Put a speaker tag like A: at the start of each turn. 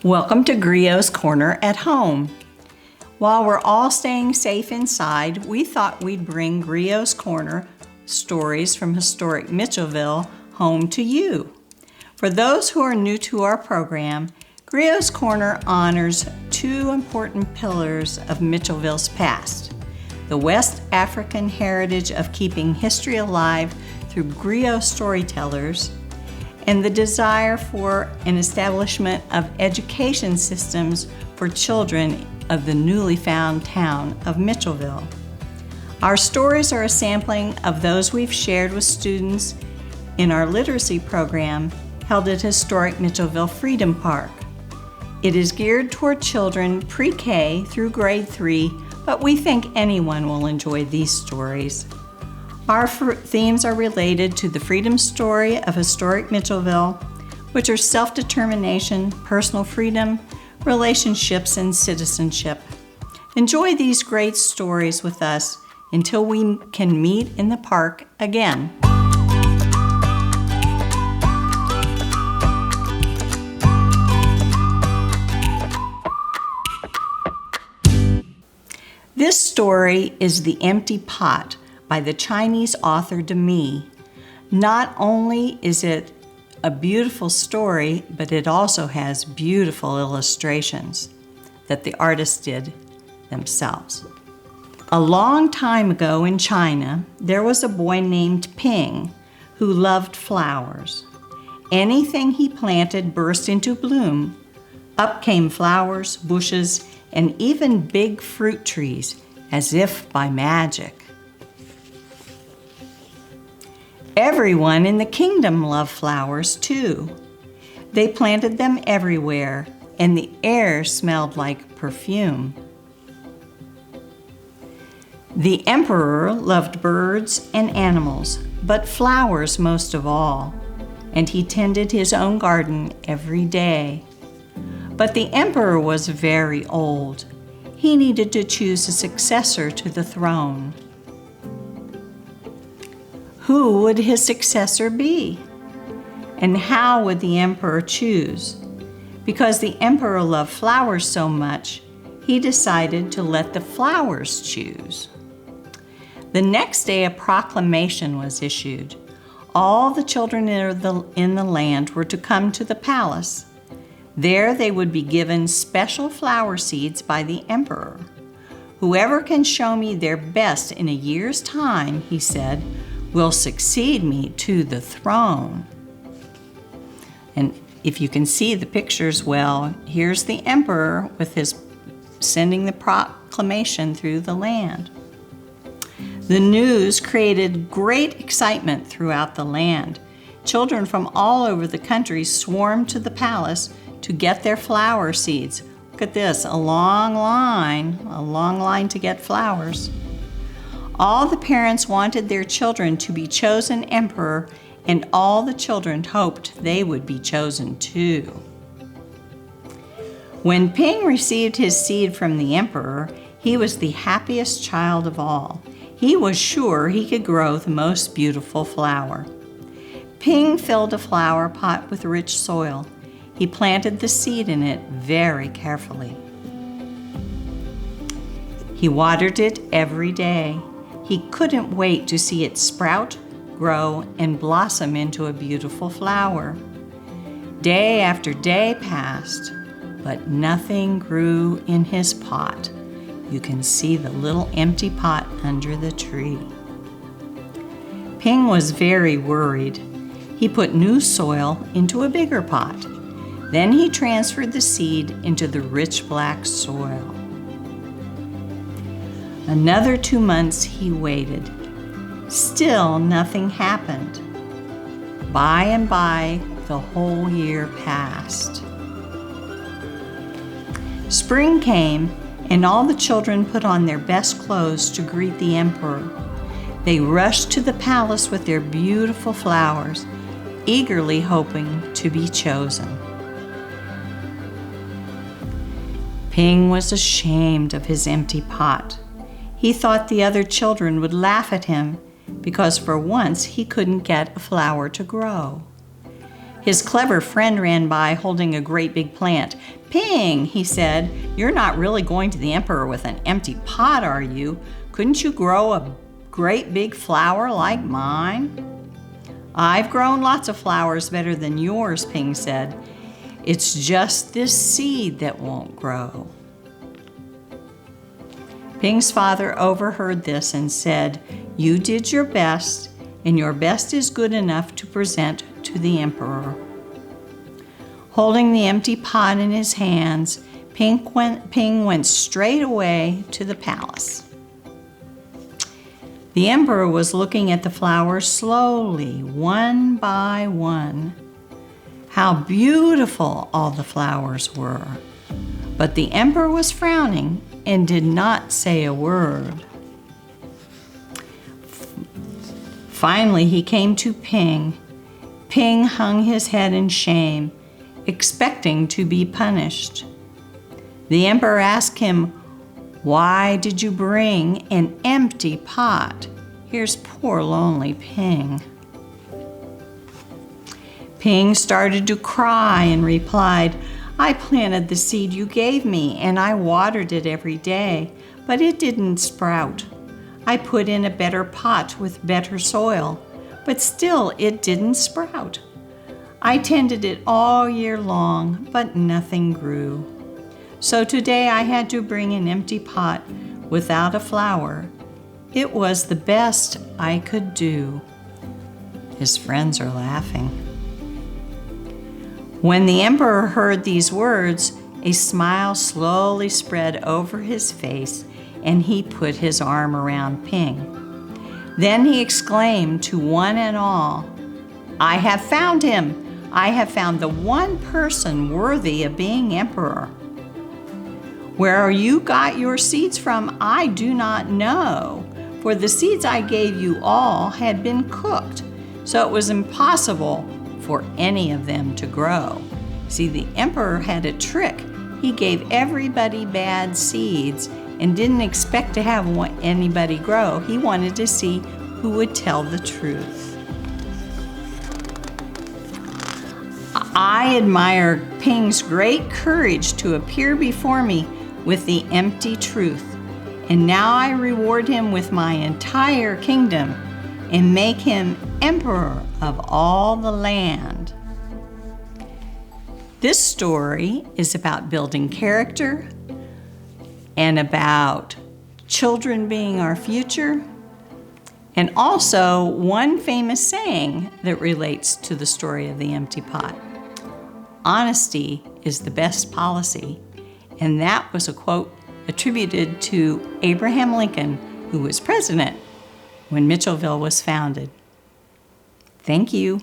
A: Welcome to Griot's Corner at Home. While we're all staying safe inside, we thought we'd bring Griot's Corner stories from historic Mitchelville home to you. For those who are new to our program, Griot's Corner honors two important pillars of Mitchelville's past: the West African heritage of keeping history alive through Griot storytellers, and the desire for an establishment of education systems for children of the newly found town of Mitchelville. Our stories are a sampling of those we've shared with students in our literacy program held at historic Mitchelville Freedom Park. It is geared toward children pre-K through grade 3, but we think anyone will enjoy these stories. Our themes are related to the freedom story of historic Mitchelville, which are self-determination, personal freedom, relationships, and citizenship. Enjoy these great stories with us until we can meet in the park again. This story is The Empty Pot by the Chinese author Demi. Not only is it a beautiful story, but it also has beautiful illustrations that the artists did themselves. A long time ago in China, there was a boy named Ping who loved flowers. Anything he planted burst into bloom. Up came flowers, bushes, and even big fruit trees, as if by magic. Everyone in the kingdom loved flowers too. They planted them everywhere, and the air smelled like perfume. The emperor loved birds and animals, but flowers most of all, and he tended his own garden every day. But the emperor was very old. He needed to choose a successor to the throne. Who would his successor be? And how would the emperor choose? Because the emperor loved flowers so much, he decided to let the flowers choose. The next day, a proclamation was issued. All the children in the land were to come to the palace. There they would be given special flower seeds by the emperor. Whoever can show me their best in a year's time, he said, will succeed me to the throne. And if you can see the pictures well, here's the emperor with his sending the proclamation through the land. The news created great excitement throughout the land. Children from all over the country swarmed to the palace to get their flower seeds. Look at this, a long line to get flowers. All the parents wanted their children to be chosen emperor, and all the children hoped they would be chosen too. When Ping received his seed from the emperor, he was the happiest child of all. He was sure he could grow the most beautiful flower. Ping filled a flower pot with rich soil. He planted the seed in it very carefully. He watered it every day. He couldn't wait to see it sprout, grow, and blossom into a beautiful flower. Day after day passed, but nothing grew in his pot. You can see the little empty pot under the tree. Ping was very worried. He put new soil into a bigger pot. Then he transferred the seed into the rich black soil. Another 2 months he waited. Still nothing happened. By and by, the whole year passed. Spring came, and all the children put on their best clothes to greet the emperor. They rushed to the palace with their beautiful flowers, eagerly hoping to be chosen. Ping was ashamed of his empty pot. He thought the other children would laugh at him because for once he couldn't get a flower to grow. His clever friend ran by holding a great big plant. "Ping," he said, "you're not really going to the emperor with an empty pot, are you? Couldn't you grow a great big flower like mine?" "I've grown lots of flowers better than yours," Ping said. "It's just this seed that won't grow." Ping's father overheard this and said, "You did your best, and your best is good enough to present to the emperor." Holding the empty pot in his hands, Ping went straight away to the palace. The emperor was looking at the flowers slowly, one by one. How beautiful all the flowers were! But the emperor was frowning and did not say a word. Finally, he came to Ping. Ping hung his head in shame, expecting to be punished. The emperor asked him, "Why did you bring an empty pot?" Here's poor lonely Ping. Ping started to cry and replied, "I planted the seed you gave me, and I watered it every day, but it didn't sprout. I put in a better pot with better soil, but still it didn't sprout. I tended it all year long, but nothing grew. So today I had to bring an empty pot without a flower. It was the best I could do." His friends are laughing. When the emperor heard these words, a smile slowly spread over his face, and he put his arm around Ping. Then he exclaimed to one and all, "I have found him! I have found the one person worthy of being emperor. Where you got your seeds from, I do not know, for the seeds I gave you all had been cooked, so it was impossible for any of them to grow." See, the emperor had a trick. He gave everybody bad seeds and didn't expect to have anybody grow. He wanted to see who would tell the truth. I admire Ping's great courage to appear before me with the empty truth, and now I reward him with my entire kingdom and make him emperor of all the land. This story is about building character and about children being our future, and also one famous saying that relates to the story of the empty pot. Honesty is the best policy, and that was a quote attributed to Abraham Lincoln, who was president when Mitchelville was founded. Thank you.